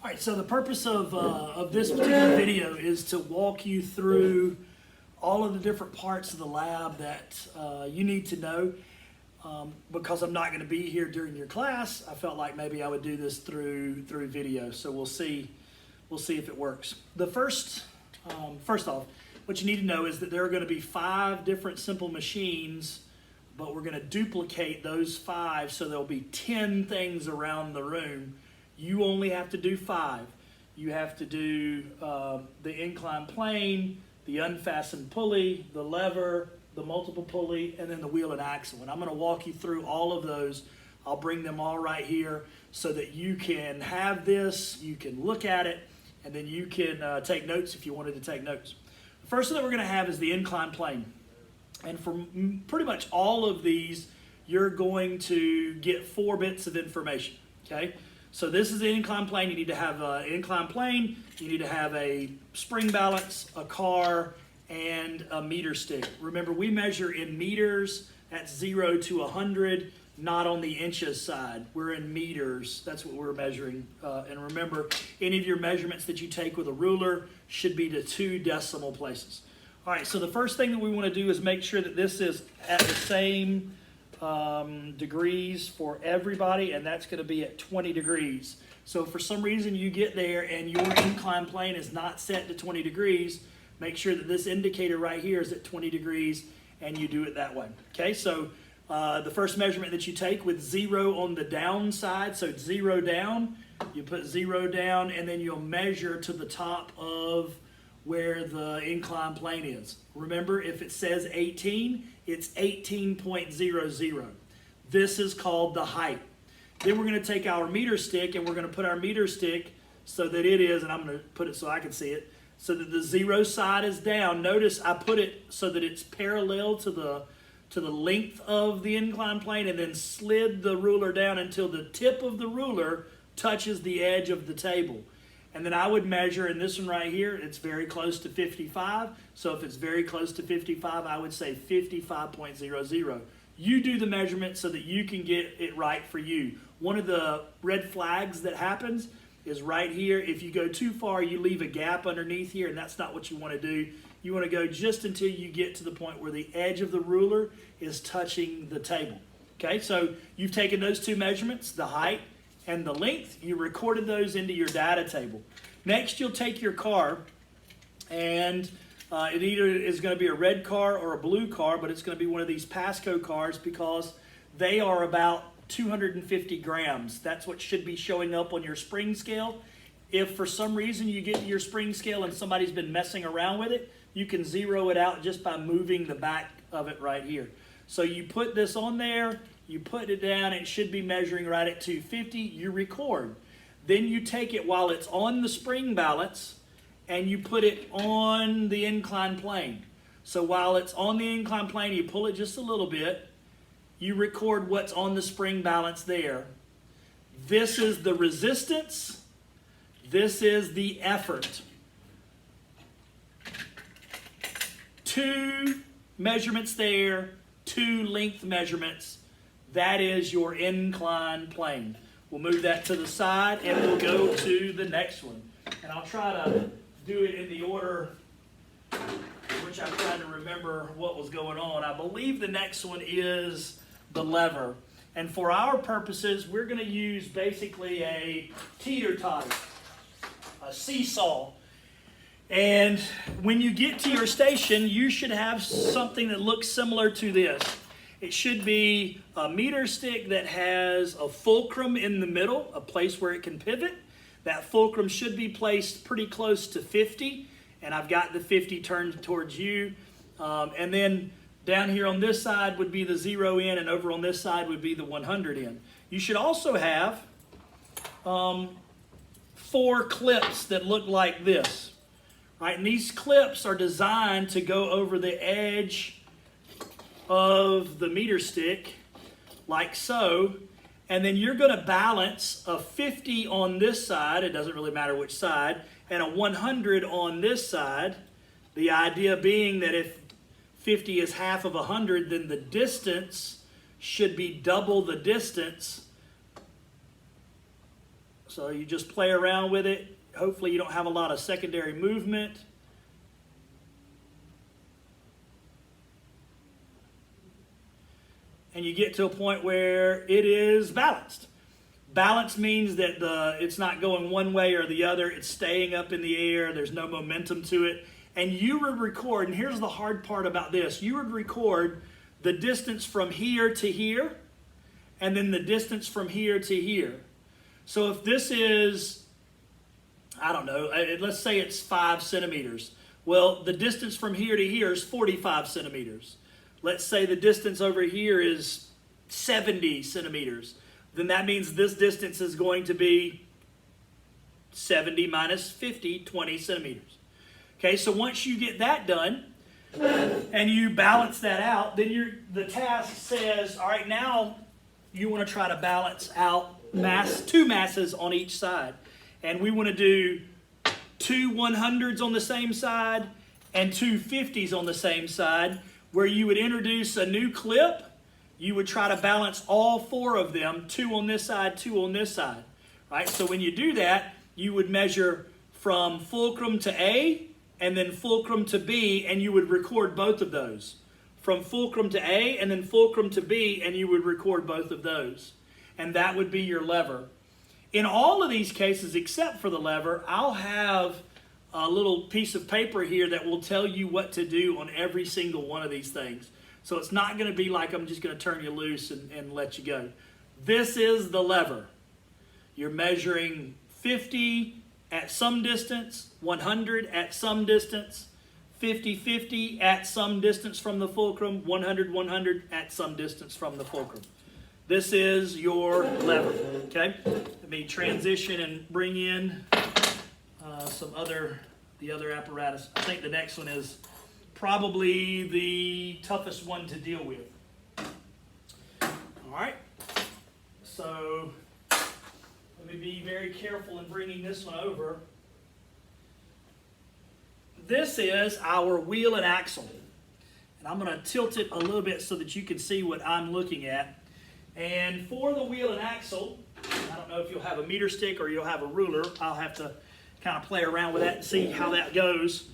All right, so the purpose of this particular video is to walk you through all of the different parts of the lab that you need to know. Because I'm not going to be here during your class, I felt like maybe I would do this through video. So we'll see if it works. The first off, what you need to know is that there are going to be 5 different simple machines, but we're going to duplicate those 5, so there'll be 10 things around the room. You only have to do 5. You have to do the inclined plane, the unfastened pulley, the lever, the multiple pulley, and then the wheel and axle. And I'm going to walk you through all of those. I'll bring them all right here so that you can have this, you can look at it, and then you can take notes if you wanted to take notes. The first thing that we're going to have is the inclined plane. And for pretty much all of these, you're going to get 4 bits of information, okay? So this is the inclined plane. You need to have an inclined plane, you need to have a spring balance, a car, and a meter stick. Remember, we measure in meters. That's 0 to 100, not on the inches side. We're in meters. That's what we're measuring. And remember, any of your measurements that you take with a ruler should be to 2 decimal places. All right, so the first thing that we want to do is make sure that this is at the same degrees for everybody, and that's going to be at 20 degrees. So if for some reason you get there and your inclined plane is not set to 20 degrees, make sure that this indicator right here is at 20 degrees and you do it that way. Okay, so the first measurement that you take with 0 on the down side, so 0 down, you put 0 down and then you'll measure to the top of where the inclined plane is. Remember, if it says 18, it's 18.00. This is called the height. Then we're going to take our meter stick and we're going to put our meter stick so that it is, and I'm going to put it so I can see it, so that the 0 side is down. Notice I put it so that it's parallel to the length of the inclined plane, and then slid the ruler down until the tip of the ruler touches the edge of the table. And then I would measure, in this one right here, it's very close to 55. So if it's very close to 55, I would say 55.00. You do the measurement so that you can get it right for you. One of the red flags that happens is right here. If you go too far, you leave a gap underneath here, and that's not what you want to do. You want to go just until you get to the point where the edge of the ruler is touching the table. Okay, so you've taken those 2 measurements, the height and the length. You recorded those into your data table. Next, you'll take your car, and it either is going to be a red car or a blue car, but it's going to be one of these Pasco cars because they are about 250 grams. That's what should be showing up on your spring scale. If for some reason you get to your spring scale and somebody's been messing around with it, you can zero it out just by moving the back of it right here. So you put this on there, you put it down, it should be measuring right at 250, you record. Then you take it while it's on the spring balance and you put it on the inclined plane. So while it's on the inclined plane, you pull it just a little bit, you record what's on the spring balance there. This is the resistance, this is the effort. 2 measurements there, 2 length measurements. That is your inclined plane. We'll move that to the side and we'll go to the next one. And I'll try to do it in the order which I'm trying to remember what was going on. I believe the next one is the lever. And for our purposes, we're going to use basically a teeter-totter, a seesaw. And when you get to your station, you should have something that looks similar to this. It should be a meter stick that has a fulcrum in the middle, a place where it can pivot. That fulcrum should be placed pretty close to 50, and I've got the 50 turned towards you. And then down here on this side would be the 0 in, and over on this side would be the 100 in. You should also have 4 clips that look like this. Right, and these clips are designed to go over the edge of the meter stick, like so. And then you're going to balance a 50 on this side, it doesn't really matter which side, and a 100 on this side. The idea being that if 50 is half of 100, then the distance should be double the distance So you just play around with it. Hopefully you don't have a lot of secondary movement. And you get to a point where it is balanced. Balance means that it's not going one way or the other. It's staying up in the air. There's no momentum to it. And you would record, and here's the hard part about this. You would record the distance from here to here, and then the distance from here to here. So if this is, I don't know, let's say it's 5 centimeters. Well, the distance from here to here is 45 centimeters. Let's say the distance over here is 70 centimeters. Then that means this distance is going to be 70 minus 50, 20 centimeters. Okay, so once you get that done and you balance that out, then the task says, all right, now you want to try to balance out two masses on each side. And we want to do 2 100s on the same side and 2 50s on the same side, where you would introduce a new clip. You would try to balance all 4 of them, 2 on this side, 2 on this side. Right? So when you do that, you would measure from fulcrum to A and then fulcrum to B, and you would record both of those. From fulcrum to A and then fulcrum to B, and you would record both of those. And that would be your lever. In all of these cases, except for the lever, I'll have a little piece of paper here that will tell you what to do on every single one of these things. So it's not going to be like I'm just going to turn you loose and let you go. This is the lever. You're measuring 50 at some distance, 100 at some distance, 50-50 at some distance from the fulcrum, 100-100 at some distance from the fulcrum. This is your lever, okay? Let me transition and bring in the other apparatus. I think the next one is probably the toughest one to deal with. All right, so let me be very careful in bringing this one over. This is our wheel and axle. And I'm going to tilt it a little bit so that you can see what I'm looking at. And for the wheel and axle, I don't know if you'll have a meter stick or you'll have a ruler. I'll have to kind of play around with that and see how that goes.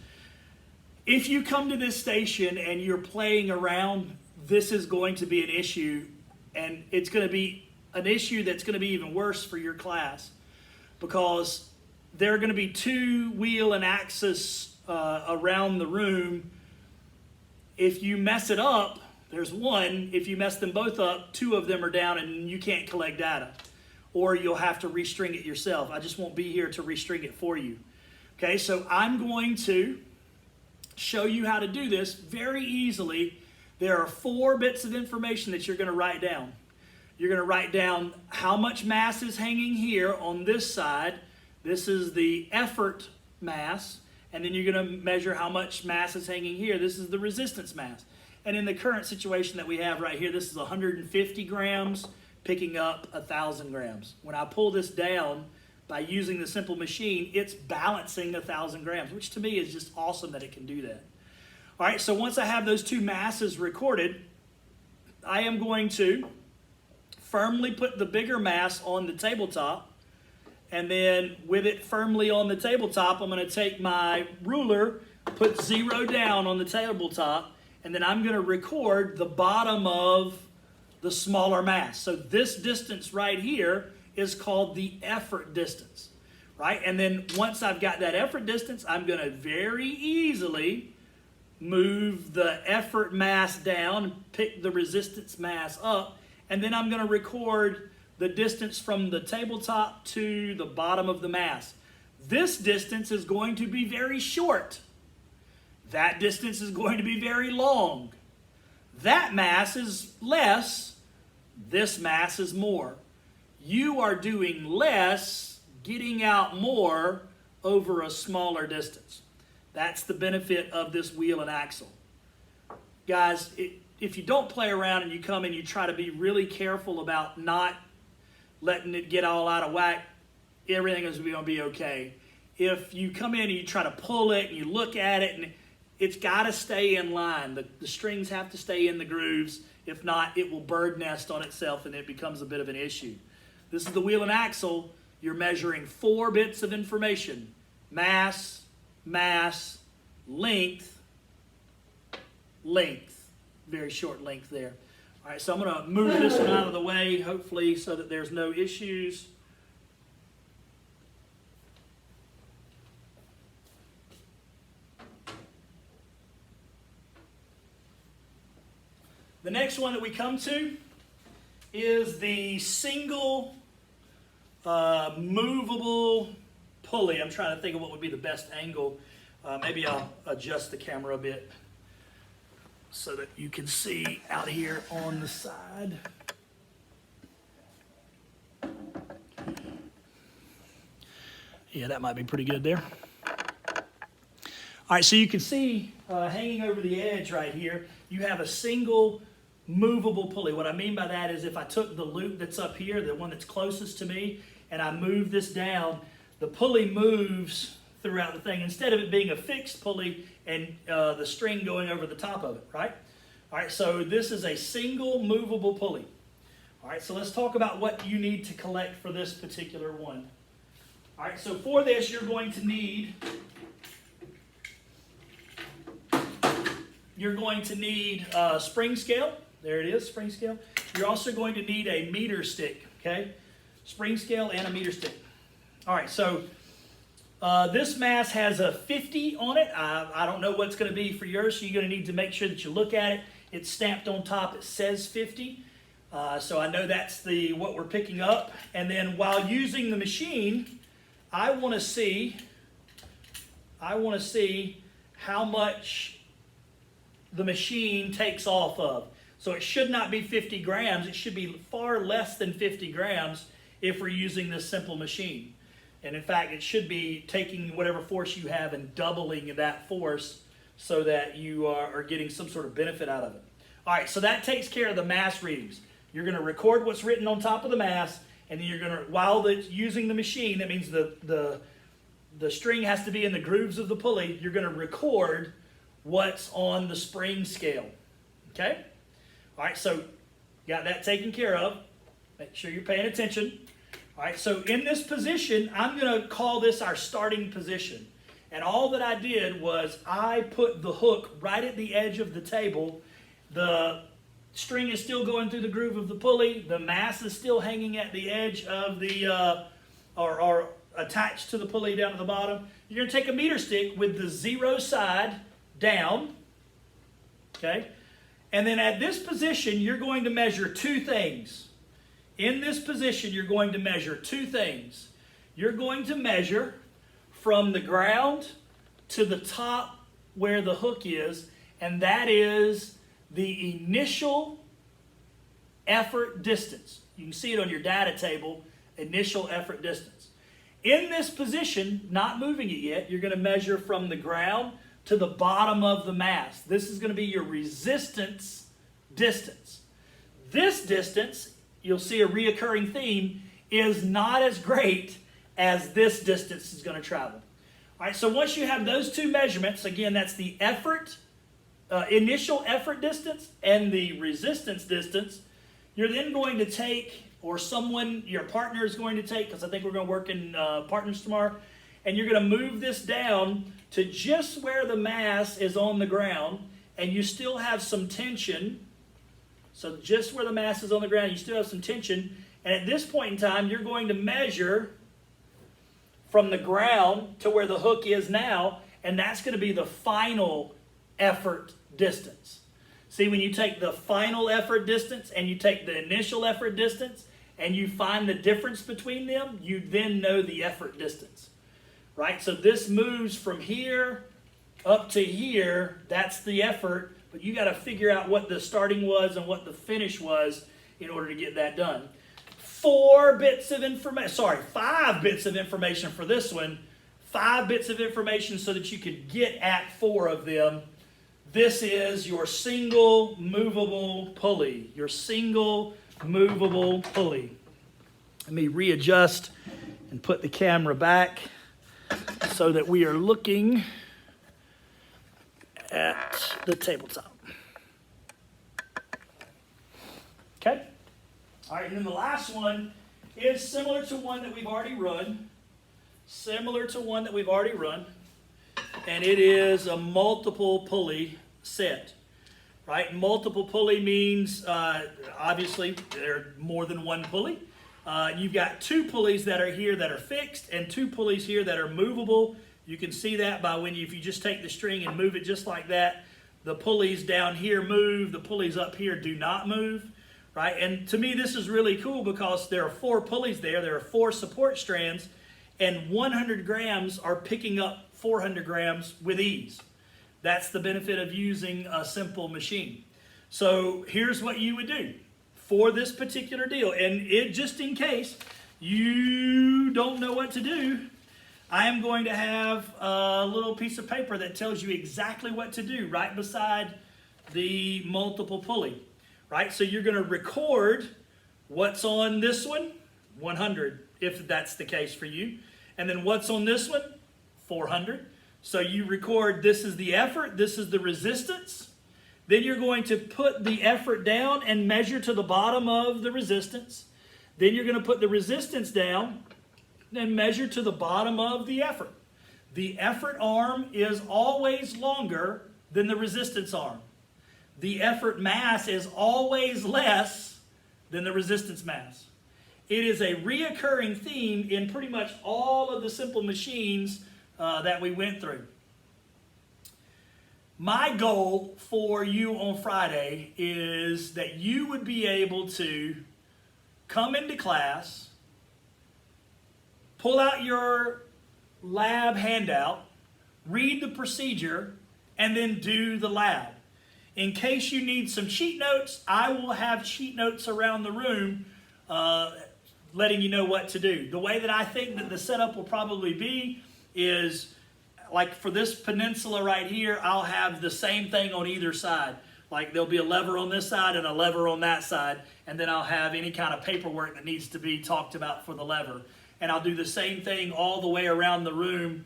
If you come to this station and you're playing around, this is going to be an issue, and it's going to be an issue that's going to be even worse for your class, because there are going to be 2 wheel and axis around the room. If you mess it up, there's one. If you mess them both up, 2 of them are down and you can't collect data. Or you'll have to restring it yourself. I just won't be here to restring it for you. Okay, so I'm going to show you how to do this very easily. There are 4 bits of information that you're going to write down. You're going to write down how much mass is hanging here on this side. This is the effort mass. And then you're going to measure how much mass is hanging here. This is the resistance mass. And in the current situation that we have right here, this is 150 grams picking up 1,000 grams. When I pull this down by using the simple machine, it's balancing 1,000 grams, which to me is just awesome that it can do that. All right, so once I have those 2 masses recorded, I am going to firmly put the bigger mass on the tabletop, and then with it firmly on the tabletop, I'm going to take my ruler, put 0 down on the tabletop, and then I'm going to record the bottom of the smaller mass. So this distance right here is called the effort distance, right? And then once I've got that effort distance, I'm going to very easily move the effort mass down, pick the resistance mass up, and then I'm going to record the distance from the tabletop to the bottom of the mass. This distance is going to be very short. That distance is going to be very long. That mass is less. This mass is more. You are doing less, getting out more over a smaller distance. That's the benefit of this wheel and axle. Guys, if you don't play around and you come and you try to be really careful about not letting it get all out of whack, everything is going to be okay. If you come in and you try to pull it and you look at it, and it's got to stay in line. The strings have to stay in the grooves. If not, it will bird nest on itself and it becomes a bit of an issue. This is the wheel and axle. you're measuring 4 bits of information: mass, mass, length, length. Very short length there. All right, so I'm going to move this one out of the way, hopefully, so that there's no issues. The next one that we come to is the single movable pulley. I'm trying to think of what would be the best angle. Maybe I'll adjust the camera a bit so that you can see out here on the side. Yeah, that might be pretty good there. All right, so you can see hanging over the edge right here, you have a single movable pulley. What I mean by that is if I took the loop that's up here, the one that's closest to me, and I move this down, the pulley moves throughout the thing instead of it being a fixed pulley and the string going over the top of it, right? All right, so this is a single movable pulley. All right, so let's talk about what you need to collect for this particular one. All right, so for this, you're going to need spring scale. There it is, spring scale. You're also going to need a meter stick, okay? Spring scale and a meter stick. All right, so this mass has a 50 on it. I don't know what's going to be for yours, so you're going to need to make sure that you look at it. It's stamped on top. It says 50. So I know that's what we're picking up. And then while using the machine, I want to see how much the machine takes off of. So it should not be 50 grams. It should be far less than 50 grams if we're using this simple machine. And in fact, it should be taking whatever force you have and doubling that force so that you are getting some sort of benefit out of it. All right, so that takes care of the mass readings. You're going to record what's written on top of the mass, and then you're going to, while it's using the machine, that means the string has to be in the grooves of the pulley, you're going to record what's on the spring scale. Okay? All right, so got that taken care of. Make sure you're paying attention. All right, so in this position, I'm going to call this our starting position. And all that I did was I put the hook right at the edge of the table. The string is still going through the groove of the pulley. The mass is still hanging at the edge of the, or attached to the pulley down at the bottom. You're going to take a meter stick with the 0 side down. Okay? And then at this position, you're going to measure 2 things. In this position, you're going to measure 2 things. You're going to measure from the ground to the top where the hook is, and that is the initial effort distance. You can see it on your data table, initial effort distance. In this position, not moving it yet, you're going to measure from the ground to the bottom of the mass. This is going to be your resistance distance. This distance, you'll see a reoccurring theme, is not as great as this distance is going to travel. All right, so once you have those 2 measurements, again, that's the effort, initial effort distance and the resistance distance, you're then going to take, or your partner is going to take, because I think we're going to work in partners tomorrow, and you're going to move this down to just where the mass is on the ground, and you still have some tension. So just where the mass is on the ground, you still have some tension. And at this point in time, you're going to measure from the ground to where the hook is now, and that's going to be the final effort distance. See, when you take the final effort distance and you take the initial effort distance and you find the difference between them, you then know the effort distance. Right? So this moves from here up to here. That's the effort. But you got to figure out what the starting was and what the finish was in order to get that done. 5 bits of information for this one. 5 bits of information so that you could get at 4 of them. This is your single movable pulley. Your single movable pulley. Let me readjust and put the camera back so that we are looking at the tabletop. Okay? All right, and then the last one is similar to one that we've already run. Similar to one that we've already run. And it is a multiple pulley set. Right? Multiple pulley means, obviously, there are more than one pulley. You've got 2 pulleys that are here that are fixed and 2 pulleys here that are movable. You can see that by if you just take the string and move it just like that, the pulleys down here move, the pulleys up here do not move, right? And to me, this is really cool because there are 4 pulleys there are 4 support strands, and 100 grams are picking up 400 grams with ease. That's the benefit of using a simple machine. So here's what you would do for this particular deal. And just in case you don't know what to do, I am going to have a little piece of paper that tells you exactly what to do right beside the multiple pulley. Right? So you're going to record what's on this one, 100, if that's the case for you. And then what's on this one, 400. So you record this is the effort, this is the resistance. Then you're going to put the effort down and measure to the bottom of the resistance. Then you're going to put the resistance down and measure to the bottom of the effort. The effort arm is always longer than the resistance arm. The effort mass is always less than the resistance mass. It is a reoccurring theme in pretty much all of the simple machines that we went through. My goal for you on Friday is that you would be able to come into class, pull out your lab handout, read the procedure, and then do the lab. In case you need some sheet notes, I will have sheet notes around the room letting you know what to do. The way that I think that the setup will probably be is, like for this peninsula right here, I'll have the same thing on either side. Like there'll be a lever on this side and a lever on that side, and then I'll have any kind of paperwork that needs to be talked about for the lever. And I'll do the same thing all the way around the room,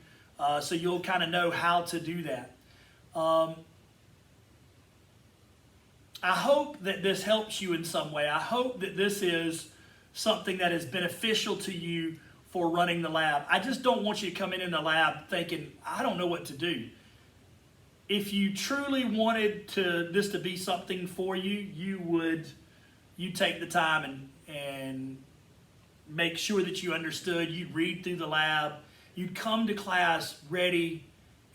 so you'll kind of know how to do that. I hope that this helps you in some way. I hope that this is something that is beneficial to you for running the lab. I just don't want you to come in the lab thinking, I don't know what to do. If you truly wanted this to be something for you, you'd take the time and make sure that you understood. You'd read through the lab. You'd come to class ready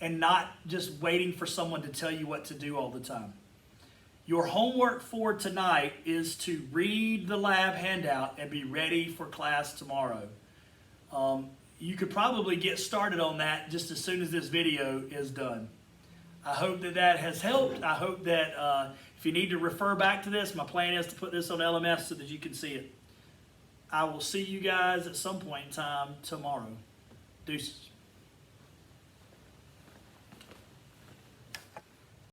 and not just waiting for someone to tell you what to do all the time. Your homework for tonight is to read the lab handout and be ready for class tomorrow. You could probably get started on that just as soon as this video is done. I hope that has helped. I hope that if you need to refer back to this, my plan is to put this on LMS so that you can see it. I will see you guys at some point in time tomorrow. Deuces.